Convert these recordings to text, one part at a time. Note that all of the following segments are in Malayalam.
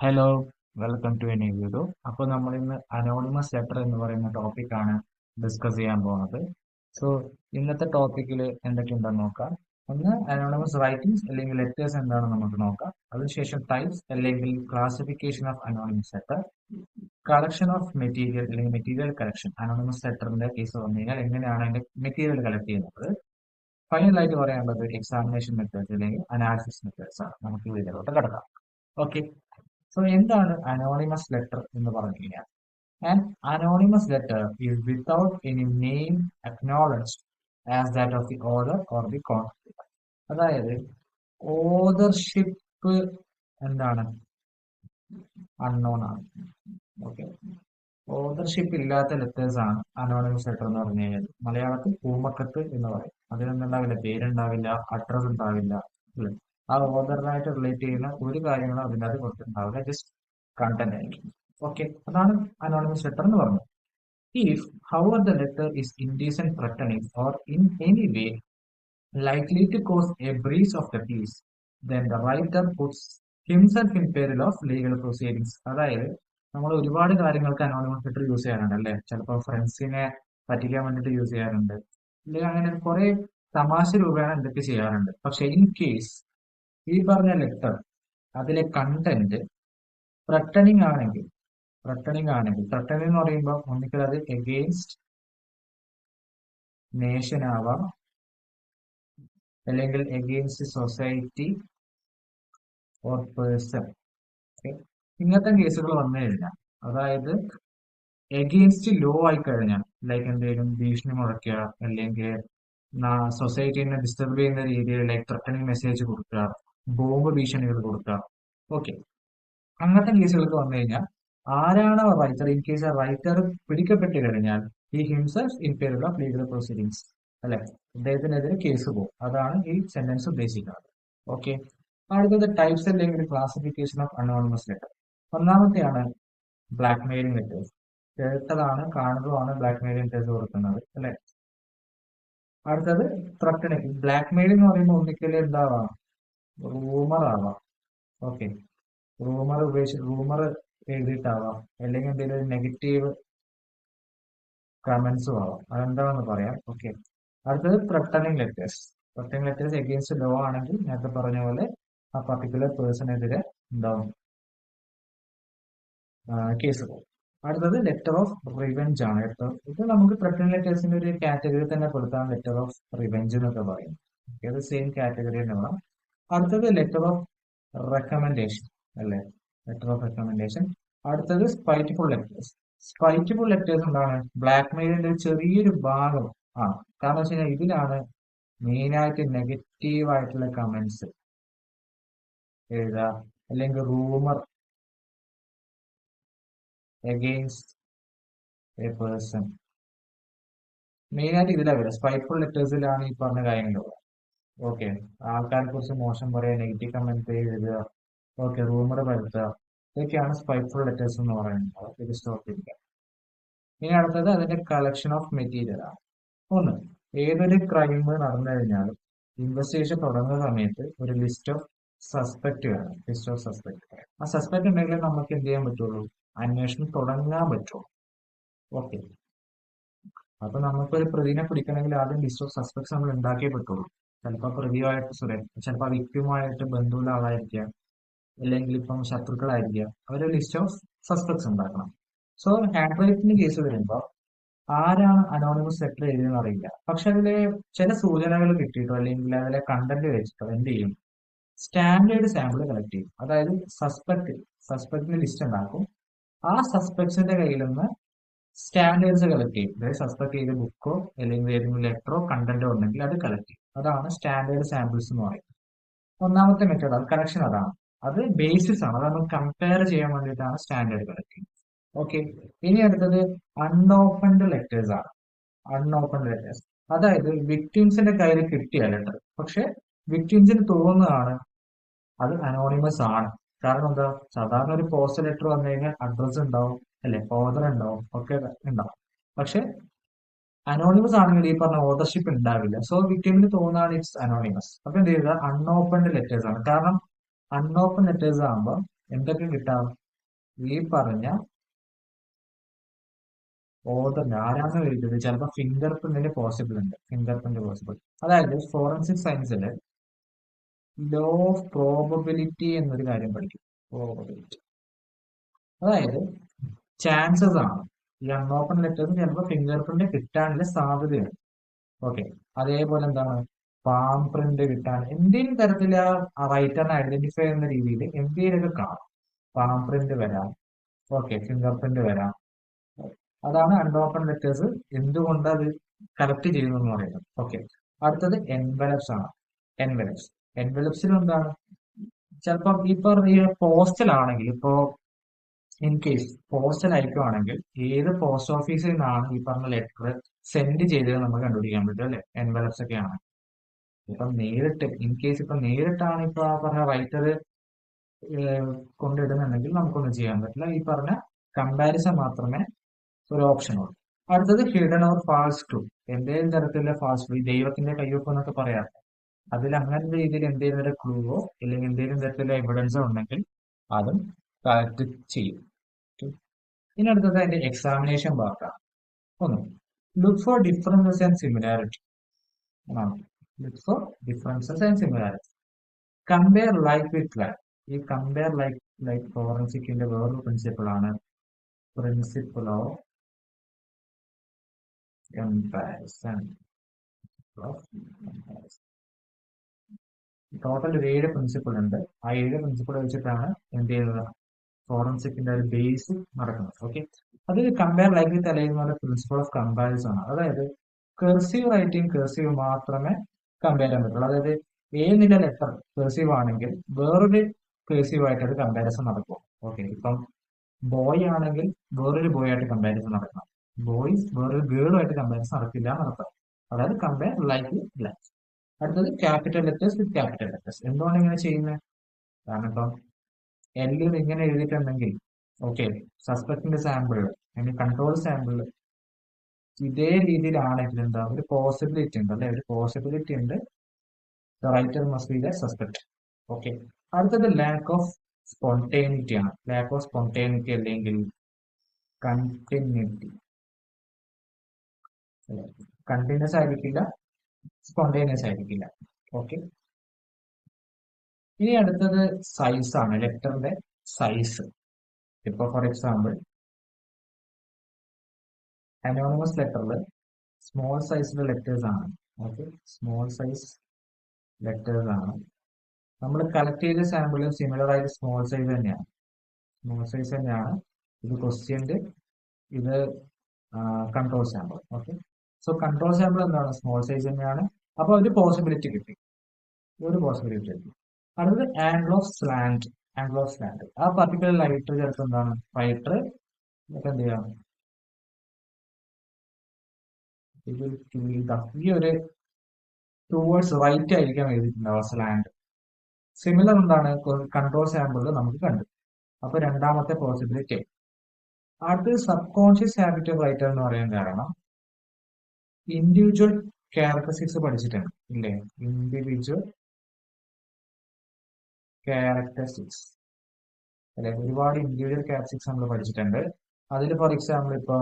Hello, welcome to a new video. അപ്പോൾ നമ്മൾ ഇന്ന് അനോണിമസ് ലെറ്റർ എന്ന് പറയുന്ന ടോപ്പിക്കാണ് ഡിസ്കസ് ചെയ്യാൻ പോകുന്നത്. സോ ഇന്നത്തെ ടോപ്പിക്കിൽ എന്തൊക്കെയുണ്ടെന്ന് നോക്കാം. ഒന്ന് അനോണിമസ് റൈറ്റിംഗ്സ് അല്ലെങ്കിൽ ലെറ്റേഴ്സ് എന്താണെന്ന് നമുക്ക് നോക്കാം. അതിനുശേഷം ടൈപ്സ് അല്ലെങ്കിൽ classification of anonymous letter, collection of material അല്ലെങ്കിൽ മെറ്റീരിയൽ കളക്ഷൻ. അനോണിമസ് ലെറ്ററിന്റെ കേസ് വന്നു കഴിഞ്ഞാൽ എങ്ങനെയാണ് അതിന്റെ മെറ്റീരിയൽ കളക്ട് ചെയ്യുന്നത്. ഫൈനലായിട്ട് പറയാനുള്ളത് എക്സാമിനേഷൻ മെത്തേഡ്സ് അല്ലെങ്കിൽ അനാലിസിസ് മെത്തേഡ്സ് ആണ്. നമുക്ക് ഇതിലോട്ട് കിടക്കാം. ഓക്കെ. സോ എന്താണ് അനോണിമസ് ലെറ്റർ എന്ന് പറഞ്ഞു കഴിഞ്ഞാൽ, an anonymous letter is without any name acknowledged as that of the order or the contributor. അതായത് ഓതർഷിപ്പ് എന്താണ്, അൺനോൺ ആണ്. ഓക്കെ. ഓതർഷിപ്പ് ഇല്ലാത്ത ലെറ്റേഴ്സ് ആണ് അനോണിമസ് ലെറ്റർ എന്ന് പറഞ്ഞു കഴിഞ്ഞാൽ. മലയാളത്തിൽ പൂമക്കത്ത് എന്ന് പറയും. അതിനൊന്നുണ്ടാവില്ല, പേരുണ്ടാവില്ല, അഡ്രസ് ഉണ്ടാവില്ല, അല്ലേ? ആ ഓതറിനായിട്ട് റിലേറ്റ് ചെയ്യുന്ന ഒരു കാര്യങ്ങളും അതിൻ്റെ അത് കൊടുത്തിട്ടുണ്ടാവില്ല, ജസ്റ്റ് കണ്ടന്റ് ആയിരിക്കും. ഓക്കെ, അതാണ് അനോണിമസ് ലെറ്റർ എന്ന് പറഞ്ഞത്. If however the letter is indecent, threatening or in any way likely to cause a breach of the peace, then the writer puts himself in peril of legal proceedings. അതായത് നമ്മൾ ഒരുപാട് കാര്യങ്ങൾക്ക് അനോണിമസ് ലെറ്റർ യൂസ് ചെയ്യാറുണ്ട്, അല്ലെ? ചിലപ്പോൾ ഫ്രണ്ട്സിനെ പറ്റിക്കാൻ വേണ്ടിയിട്ട് യൂസ് ചെയ്യാറുണ്ട്, അല്ലെങ്കിൽ അങ്ങനെ കുറെ തമാശ രൂപേണ എന്തൊക്കെ ചെയ്യാറുണ്ട്. പക്ഷെ ഇൻ കേസ് ഈ പറഞ്ഞ ലെറ്റർ, അതിലെ കണ്ടന്റ് ത്രട്ടണിങ് എന്ന് പറയുമ്പോൾ ഒന്നിക്കൽ അത് എഗെയിൻസ്റ്റ് നേഷൻ ആവാം, അല്ലെങ്കിൽ എഗെയിൻസ്റ്റ് സൊസൈറ്റി ഓർ പേഴ്സൺ. ഇങ്ങനത്തെ കേസുകൾ വന്നു കഴിഞ്ഞാൽ, അതായത് എഗെയിൻസ്റ്റ് ലോ ആയി കഴിഞ്ഞാൽ, ലൈക്ക് എന്തെങ്കിലും ഭീഷണി മുഴക്കുക, അല്ലെങ്കിൽ സൊസൈറ്റിനെ ഡിസ്റ്റർബ് ചെയ്യുന്ന രീതിയിൽ ലൈക്ക് ത്രട്ടണിങ് മെസ്സേജ് കൊടുക്കുക, ബോംബ് ഭീഷണികൾ കൊടുക്കുക. ഓക്കെ, അങ്ങനത്തെ കേസുകൾക്ക് വന്നു കഴിഞ്ഞാൽ ആരാണ് റൈറ്റർ, ഇൻ കേസ് ആ റൈറ്റർ പിടിക്കപ്പെട്ട് കഴിഞ്ഞാൽ ഈ ഹിംസെൽഫ് ഇൻ പേരിൽ ഓഫ് ലീഗൽ പ്രൊസീഡിങ്സ്, അല്ലെ? അദ്ദേഹത്തിനെതിരെ കേസ് പോകും. അതാണ് ഈ സെന്റൻസ് ഉദ്ദേശിക്കുന്നത്. ഓക്കെ. അടുത്തത് ടൈപ്സ് അല്ലെങ്കിൽ ക്ലാസിഫിക്കേഷൻ ഓഫ് അനോണിമസ് ലെറ്റർ. ഒന്നാമത്തെയാണ് ബ്ലാക്ക് മെയിലിംഗ് ലെറ്റേഴ്സ്. കേട്ടതാണ്, കാണുന്നതുമാണ് ബ്ലാക്ക് മെയിലിംഗ് ലെറ്റേഴ്സ് കൊടുക്കുന്നത്, അല്ലെ? അടുത്തത് ത്രട്ടണിങ്. ബ്ലാക്ക് മെയിലിംഗ് എന്ന് പറയുമ്പോൾ ഒന്നിക്കൽ എന്താവാം, റൂമർ ആവാം. ഓക്കെ, റൂമർ എഴുതിയിട്ടാവാം, അല്ലെങ്കിൽ എന്തെങ്കിലും നെഗറ്റീവ് കമന്റ്സും ആവാം. അതെന്താണെന്ന് പറയാം. ഓക്കെ. അടുത്തത് threatening letters. Threatening letters against law ആണെങ്കിൽ നേരത്തെ പറഞ്ഞ പോലെ ആ പർട്ടിക്കുലർ പേഴ്സണെതിരെ ഉണ്ടാവും, കേസ് പോകും. അടുത്തത് ലെറ്റർ ഓഫ് റിവെഞ്ച് ആണ്. ഇത് നമുക്ക് ത്രട്ടണിങ് ലെറ്റേഴ്സിന്റെ ഒരു കാറ്റഗറി തന്നെ കൊടുത്താൽ ലെറ്റർ ഓഫ് റിവെഞ്ച് എന്നൊക്കെ പറയും. അത് സെയിം കാറ്റഗറി തന്നെ വേണം. അടുത്തത് ലെറ്റർ ഓഫ് റെക്കമെൻഡേഷൻ, അല്ലേ? Letter of recommendation. അടുത്തത് സ്പൈറ്റ്ഫുൾ ലെറ്റേഴ്സ്. സ്പൈറ്റ്ഫുൾ ലെറ്റേഴ്സ് എന്താണ്, ബ്ലാക്ക് മെയിലിന്റെ ചെറിയൊരു ഭാഗം ആണ്. കാരണം വെച്ച് കഴിഞ്ഞാൽ ഇതിലാണ് മെയിനായിട്ട് നെഗറ്റീവ് ആയിട്ടുള്ള കമന്റ്സ് എഴുതുക, അല്ലെങ്കിൽ റൂമർ എഗെയിൻസ്റ്റ് എ പേഴ്സൺ. മെയിനായിട്ട് ഇതിലാണ് വരിക. സ്പൈറ്റ്ഫുൾ ലെറ്റേഴ്സിലാണ് ഈ പറഞ്ഞ കാര്യങ്ങളുള്ളത്. ഓക്കെ, ആൾക്കാരെ കുറിച്ച് മോശം പറയുക, നെഗറ്റീവ് കമന്റ് എഴുതുക, ഓക്കെ, റൂമർ പരത്തുക, ഇതൊക്കെയാണ് സ്പൈറ്റ്ഫുൾ ലെറ്റേഴ്സ് എന്ന് പറയുന്നത്. ഇത് സ്റ്റോപ്പ് ചെയ്യില്ല. ഇനി അടുത്തത് അതിന്റെ കളക്ഷൻ ഓഫ് മെറ്റീരിയൽ ആണ്. ഒന്ന്, ഏതൊരു ക്രൈം നടന്നു കഴിഞ്ഞാലും ഇൻവെസ്റ്റിഗേഷൻ തുടങ്ങുന്ന സമയത്ത് ഒരു ലിസ്റ്റ് ഓഫ് സസ്പെക്ട് വേണം. List of suspect. ആ സസ്പെക്ട് ഉണ്ടെങ്കിൽ നമുക്ക് എന്ത് ചെയ്യാൻ പറ്റുള്ളൂ, അന്വേഷണം തുടങ്ങാൻ പറ്റുള്ളൂ. ഓക്കെ, അപ്പൊ നമുക്കൊരു പ്രതിനെ പിടിക്കണമെങ്കിൽ ആദ്യം ലിസ്റ്റ് ഓഫ് സസ്പെക്ട്സ് നമ്മൾ ഉണ്ടാക്കിയേ പറ്റുള്ളൂ. ചിലപ്പോൾ പ്രതിയുമായിട്ട് ചിലപ്പോൾ വ്യക്തിയുമായിട്ട് ബന്ധമുള്ള ആളായിരിക്കാം, അല്ലെങ്കിൽ ഇപ്പം ശത്രുക്കളായിരിക്കാം. അവര് ലിസ്റ്റ് ഓഫ് സസ്പെക്ട്സ് ഉണ്ടാക്കണം. സോ ഹാൻഡ് റൈറ്റിംഗ് കേസ് വരുമ്പോൾ ആരാണ് അനോണിമസ് ലെറ്റർ എഴുതിയെന്ന് അറിയില്ല. പക്ഷെ അതിലെ ചില സൂചനകൾ കിട്ടിയിട്ടോ അല്ലെങ്കിൽ അതിലെ കണ്ടന്റ് വെച്ചിട്ടോ എന്ത് ചെയ്യും, സ്റ്റാൻഡേർഡ് സാമ്പിൾ കളക്ട് ചെയ്യും. അതായത് സസ്പെക്ടിന്റെ ലിസ്റ്റ് ഉണ്ടാക്കും. ആ സസ്പെക്ട്സിന്റെ കയ്യിൽ നിന്ന് സ്റ്റാൻഡേർഡ്സ് കളക്ട് ചെയ്യും. അതായത് സസ്പെക്ട് ചെയ്ത ബുക്കോ അല്ലെങ്കിൽ ഏതെങ്കിലും ലെറ്ററോ കണ്ടന്റോ ഉണ്ടെങ്കിൽ അത് കളക്ട് ചെയ്യും. അതാണ് സ്റ്റാൻഡേർഡ് സാമ്പിൾസ് എന്ന് പറയുന്നത്. ഒന്നാമത്തെ മെത്തേഡ് അത് കളക്ഷൻ. അതാണ്, അത് ബേസിസ് ആണ്. അത് നമ്മൾ കമ്പയർ ചെയ്യാൻ വേണ്ടിയിട്ടാണ് സ്റ്റാൻഡേർഡ് കളക്ട്. ഓക്കെ. ഇനി അടുത്തത് അൺഓപ്പൺഡ് ലെറ്റേഴ്സ് ആണ്. അൺഓപ്പൺഡ് ലെറ്റേഴ്സ്, അതായത് വിക്ടിംസിന്റെ കയ്യിൽ കിട്ടിയ ലെറ്റർ, പക്ഷെ വിക്ടിംസിന് തോന്നുന്നതാണ് അത് അനോണിമസ് ആണ്. കാരണം എന്താ, സാധാരണ ഒരു പോസ്റ്റ് ലെറ്റർ വന്നു കഴിഞ്ഞാൽ അഡ്രസ് ഉണ്ടാവും, അല്ലെ, ഓർഡർ ഉണ്ടാവും, ഒക്കെ ഉണ്ടാവും. പക്ഷെ അനോണിമസ് ആണെങ്കിൽ ഈ പറഞ്ഞ ഓർഡർഷിപ്പ് ഉണ്ടാവില്ല. സോ വിക്ടിമിന് തോന്നാണ് ഇറ്റ്സ് അനോണിമസ്. അപ്പൊ എന്ത് ചെയ്യുക, അൺഓപ്പൺഡ് ലെറ്റേഴ്സ് ആണ്. കാരണം അൺഓപ്പൺ ലെറ്റേഴ്സ് ആകുമ്പോൾ എന്തൊക്കെ കിട്ടാം? ഈ പറഞ്ഞ ഓർഡറിന് ആരാണ് എഴുതിയത് ചിലപ്പോൾ ഫിംഗർ പ്രിന്റിന് പോസിബിൾ ഉണ്ട്, ഫിംഗർ പ്രിന്റ് പോസിബിൾ. അതായത് ഫോറൻസിക് സയൻസിൽ ലോ ഓഫ് പ്രോബബിലിറ്റി എന്നൊരു കാര്യം പഠിക്കും. പ്രോബബിലിറ്റി അതായത് ചാൻസസ് ആണ് ഈ അൺഓപ്പൺ ലെറ്റേഴ്സ് ചിലപ്പോൾ ഫിംഗർ പ്രിന്റ് കിട്ടാനുള്ള സാധ്യതയുണ്ട്. ഓക്കെ, അതേപോലെ എന്താണ് പാം പ്രിന്റ് കിട്ടാൻ എന്തെങ്കിലും തരത്തിൽ ആ റൈറ്ററിനെ ഐഡന്റിഫൈ ചെയ്യുന്ന രീതിയിൽ എന്തെങ്കിലുമൊക്കെ കാണും. പാം പ്രിന്റ് വരാം, ഓക്കെ, ഫിംഗർ പ്രിന്റ് വരാം. അതാണ് അൺഓപ്പൺ ലെറ്റേഴ്സ് എന്തുകൊണ്ട് അത് കറക്റ്റ് ചെയ്യുന്നു എന്ന് പറയുന്നത്. ഓക്കെ, അടുത്തത് എൻവലപ്സ് ആണ്. എൻവലപ്സ് എൻവലപ്സിൽ എന്താണ് ചിലപ്പം ഈ പറഞ്ഞ പോസ്റ്റൽ ആണെങ്കിൽ, ഇപ്പോ ഇൻ കേസ് പോസ്റ്റൽ അയക്കുവാണെങ്കിൽ ഏത് പോസ്റ്റ് ഓഫീസിൽ നിന്നാണ് ഈ പറഞ്ഞ ലെറ്റർ സെൻഡ് ചെയ്തത് നമുക്ക് കണ്ടുപിടിക്കാൻ പറ്റും അല്ലെ, എൻവലപ്സ് ഒക്കെ ആണ്. ഇപ്പം നേരിട്ട് ഇൻ കേസ് ഇപ്പൊ നേരിട്ടാണ് ഇപ്പൊ ആ പറഞ്ഞ റൈറ്റർ കൊണ്ടിടുന്നുണ്ടെങ്കിൽ നമുക്കൊന്നും ചെയ്യാൻ പറ്റില്ല. ഈ പറഞ്ഞ കമ്പാരിസൺ മാത്രമേ ഒരു ഓപ്ഷൻ ഉള്ളൂ. അടുത്തത് ഹിഡൻ ഓർ ഫാൾസ് ട്രൂ. എന്തെങ്കിലും തരത്തിലുള്ള ഫാൾസ് ട്രൂ, ദൈവത്തിന്റെ കയ്യൊപ്പ് എന്നൊക്കെ പറയാം. അതിൽ അങ്ങനെ രീതിയിൽ എന്തെങ്കിലും ഒരു ക്ലൂവോ അല്ലെങ്കിൽ എന്തെങ്കിലും തരത്തിലുള്ള എവിഡൻസോ ഉണ്ടെങ്കിൽ അതും കളക്ട് ചെയ്യും. ഇനി അടുത്തത് അതിന്റെ എക്സാമിനേഷൻ പാർട്ടാണ്. ഒന്ന്, look for differences and similarity. Look for differences and similarity. Compare like with like. ഈ കമ്പയർ ലൈക്ക് ഫോറൻസിക്കിന്റെ വേറൊരു പ്രിൻസിപ്പിൾ ആണ് പ്രിൻസിപ്പിൾ ഓഫ് കമ്പാരിസൺ. ടോട്ടൽ ഒരു 7 പ്രിൻസിപ്പിൾ ഉണ്ട്. ആ 7 പ്രിൻസിപ്പിൾ വെച്ചിട്ടാണ് എന്ത് ചെയ്യുന്നത്, ഫോറൻസിക്കിന്റെ ഒരു ബേസ് നടക്കുന്നത്. ഓക്കെ, അതിൽ കമ്പയർ ലൈക്ക് വിത്ത് അല്ലെങ്കിൽ പ്രിൻസിപ്പിൾ ഓഫ് കമ്പാരിസൺ ആണ്. അതായത് കെർസീവ് റൈറ്റിംഗ് കെർസീവ് മാത്രമേ കമ്പയർ ചെയ്യാൻ പറ്റുള്ളൂ. അതായത് ഏതിന്റെ ലെറ്റർ കെർസീവ് ആണെങ്കിൽ വേറൊരു കെർസീവ് ആയിട്ട് അത് കമ്പാരിസൺ നടക്കും. ഓക്കെ, ഇപ്പം ബോയ് ആണെങ്കിൽ വേറൊരു ബോയ് ആയിട്ട് കമ്പാരിസൺ നടക്കണം, ബോയ്സ് വേറൊരു ഗേളുമായിട്ട് കമ്പാരിസൺ നടക്കില്ല നടത്താം. അതായത് കമ്പയർ ലൈക്ക് വിത്ത് ലൈക്ക്. അടുത്തത് ക്യാപിറ്റൽ ലെറ്റേഴ്സ് വിത്ത് ക്യാപിറ്റൽ ലെറ്റേഴ്സ്. എന്തുകൊണ്ട് ഇങ്ങനെ ചെയ്യുന്നത്? കാരണം ഇപ്പം എല്ലിൽ ഇങ്ങനെ എഴുതിയിട്ടുണ്ടെങ്കിൽ ഓക്കെ, സസ്പെക്ടിന്റെ സാമ്പിൾ അല്ലെങ്കിൽ കൺട്രോൾ സാമ്പിൾ ഇതേ രീതിയിലാണെങ്കിൽ എന്താ ഒരു പോസിബിലിറ്റി ഉണ്ട് അല്ലെ, ഒരു പോസിബിലിറ്റി ഉണ്ട് writer must be the suspect. Okay, അടുത്തത് ലാക്ക് ഓഫ് സ്പോണ്ടേനിറ്റി ആണ്. ലാക്ക് ഓഫ് സ്പോണ്ടേനിറ്റി അല്ലെങ്കിൽ കണ്ടിന്യൂറ്റി. കണ്ടിന്യൂസ് ആയിരിക്കില്ല, സ്പോണ്ടേനിയസ് ആയിരിക്കില്ല. ഓക്കെ, ഇനി അടുത്തത് സൈസ് ആണ്, ലെറ്ററിന്റെ സൈസ്. ഇപ്പൊ ഫോർ എക്സാമ്പിൾ അനോണിമസ് ലെറ്ററിൽ സ്മോൾ സൈസിലെ ലെറ്റേഴ്സ് ആണ്. ഓക്കെ, സ്മോൾ സൈസ് ലെറ്റേഴ്സ് ആണ്. നമ്മൾ കളക്ട് ചെയ്ത സാമ്പിളും സിമിലർ ആയിട്ട് സ്മോൾ സൈസ് തന്നെയാണ്. സ്മോൾ സൈസ് തന്നെയാണ്. ഇത് ക്വസ്റ്റ്യൻ്റെ, ഇത് control sample. Okay, so control sample എന്താണ്, സ്മോൾ സൈസ് തന്നെയാണ്. അപ്പോൾ ഒരു പോസിബിലിറ്റി കിട്ടി, ഒരു പോസിബിലിറ്റി കിട്ടി. അടുത്തത് angle of slant. Angle of slant ആ പർട്ടിക്കുലർ ലൈറ്റർ ചേർത്ത് എന്താണ് റൈറ്റർ എന്ത് ചെയ്യാം, ഈ ഒരു ടുവേർഡ്സ് റൈറ്റ് ആയിരിക്കാം എഴുതിയിട്ടുണ്ടാവുക സ്ലാന്റ്. സിമിലർ എന്താണ് കൺട്രോൾ സാമ്പിളിൽ നമുക്ക് കണ്ടു. അപ്പൊ രണ്ടാമത്തെ പോസിബിലിറ്റി. അടുത്തത് subconscious habit of writer എന്ന് പറയാൻ കാരണം ഇൻഡിവിജ്വൽ ക്യാരക്ടറിസ്റ്റിക്സ് പഠിച്ചിട്ടുണ്ട് ഇല്ലേ, ഇൻഡിവിജ്വൽ ക്യാരക്ടറിസ്റ്റിക്സ് അല്ലെ, ഒരുപാട് ഇൻഡിവിജ്വൽ ക്യാരക്ടറിസ്റ്റിക്സ് നമ്മൾ പഠിച്ചിട്ടുണ്ട്. അതിൽ ഫോർ എക്സാമ്പിൾ ഇപ്പൊ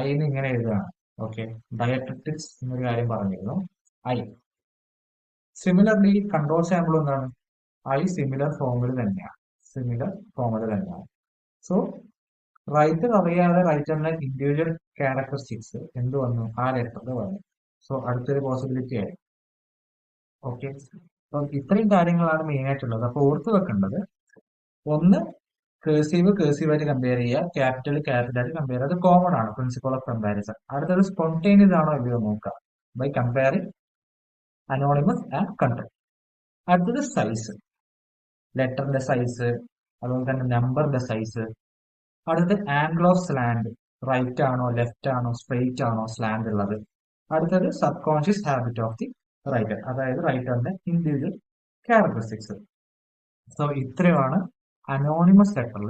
ഐന്ന് ഇങ്ങനെ എഴുതുകയാണ്. ഓക്കെ, ഡയട്രിക്സ് എന്നൊരു കാര്യം പറഞ്ഞിരുന്നു, ഐ. സിമിലർലി കൺട്രോൾ സാമ്പിൾ എന്താണ്, ഐ സിമിലർ ഫോമിൽ തന്നെയാണ്, സിമിലർ ഫോമിൽ തന്നെയാണ്. സോ റൈറ്റർ അറിയാതെ റൈറ്ററിന്റെ ഇൻഡിവിജ്വൽ ക്യാരക്ടറിസ്റ്റിക്സ് എന്ത് വന്നു, ആ ലെറ്ററിൽ വന്നു. സോ അടുത്തൊരു പോസിബിലിറ്റി ആയി. ഓക്കെ, അപ്പം ഇത്രയും കാര്യങ്ങളാണ് മെയിൻ ആയിട്ടുള്ളത്. അപ്പൊ ഓർത്ത് വെക്കേണ്ടത്, ഒന്ന് കേഴ്സീവ് ആയിട്ട് കമ്പയർ ചെയ്യുക, ക്യാപിറ്റൽ ആയിട്ട് കമ്പയർ ചെയ്യുക, അത് കോമൺ ആണ്, പ്രിൻസിപ്പൾ ഓഫ് കമ്പാരിസൺ. അടുത്തത് സ്പോണ്ടേനിയസ് ആണോ ഇല്ലയോ നോക്കുക by comparing anonymous and control. അടുത്തത് സൈസ്, ലെറ്ററിന്റെ സൈസ്, അതുപോലെ തന്നെ നമ്പറിന്റെ സൈസ്. അടുത്തത് ആംഗിൾ ഓഫ് സ്ലാൻഡ്, റൈറ്റ് ആണോ ലെഫ്റ്റ് ആണോ സ്ട്രെയിറ്റ് ആണോ സ്ലാൻഡ് ഉള്ളത്. അടുത്തത് subconscious habit of the writer, അതായത് റൈറ്ററിന്റെ ഇൻഡിവിജ്വൽ ക്യാരക്ടറിസ്റ്റിക്സ്. സോ ഇത്രയുമാണ് അനോണിമസ് ലെറ്ററിൽ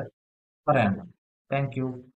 പറയാനുള്ളത്. Thank U.